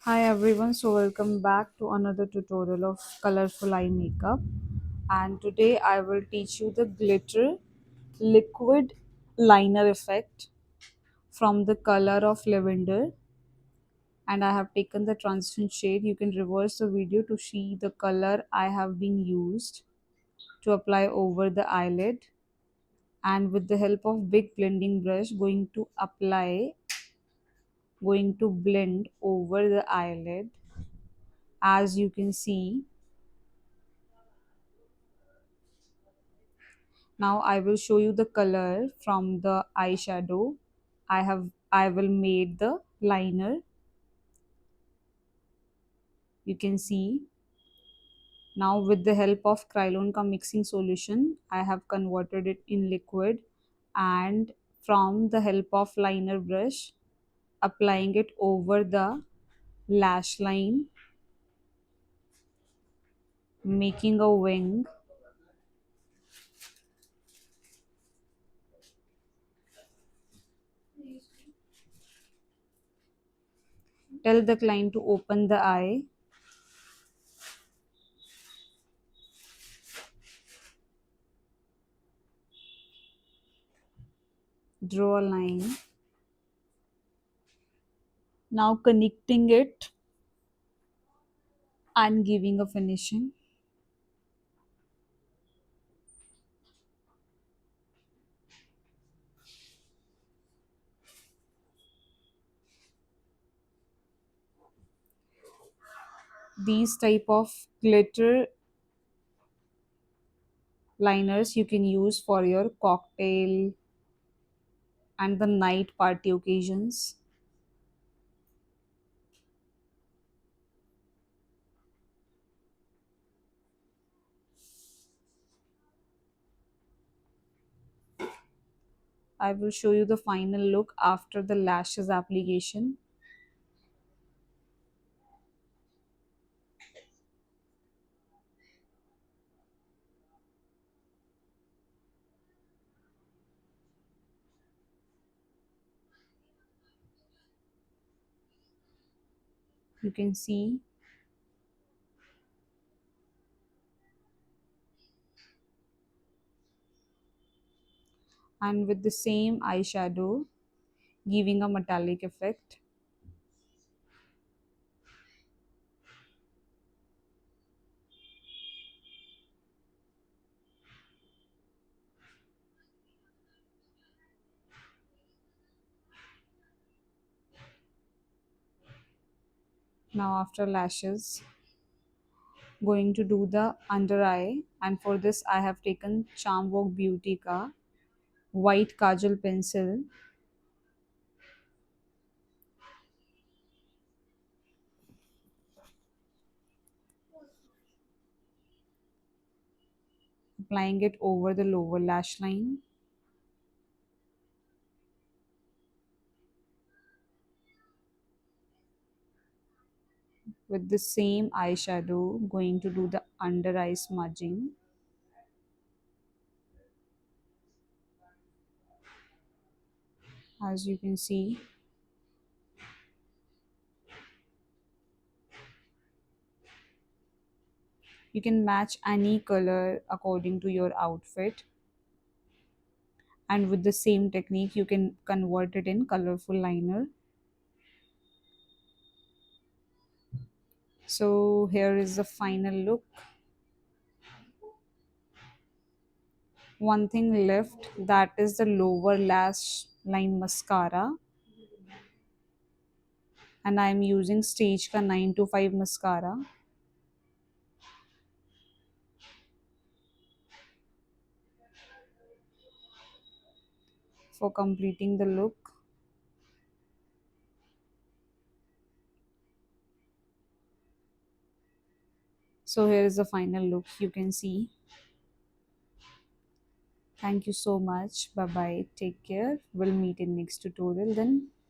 Hi everyone, so welcome back to another tutorial of Colorful Eye Makeup, and today I will teach you the glitter liquid liner effect from the color of Lavender. And I have taken the translucent shade. You can reverse the video to see the color I have been used to apply over the eyelid, and with the help of big blending brush going to blend over the eyelid. As you can see, now I will show you the color from the eyeshadow. I will made the liner. You can see now with the help of Kryolan ka mixing solution, I have converted it in liquid, and from the help of liner brush, applying it over the lash line, making a wing. Tell the client to open the eye. Draw a line. Now connecting it and giving a finishing. These type of glitter liners you can use for your cocktail and the night party occasions. I will show you the final look after the lashes application. You can see, and with the same eyeshadow giving a metallic effect. Now after lashes, going to do the under eye, and for this I have taken Charm Walk Beauty ka white kajal pencil, applying it over the lower lash line. With the same eyeshadow, going to do the under eye smudging. As you can see, you can match any color according to your outfit, and with the same technique you can convert it in colorful liner. So here is the final look. One thing left, that is the lower lash line mascara, and I am using Stage ka 925 mascara for completing the look. So here is the final look. You can see. Thank you so much. Bye bye. Take care. We'll meet in next tutorial then.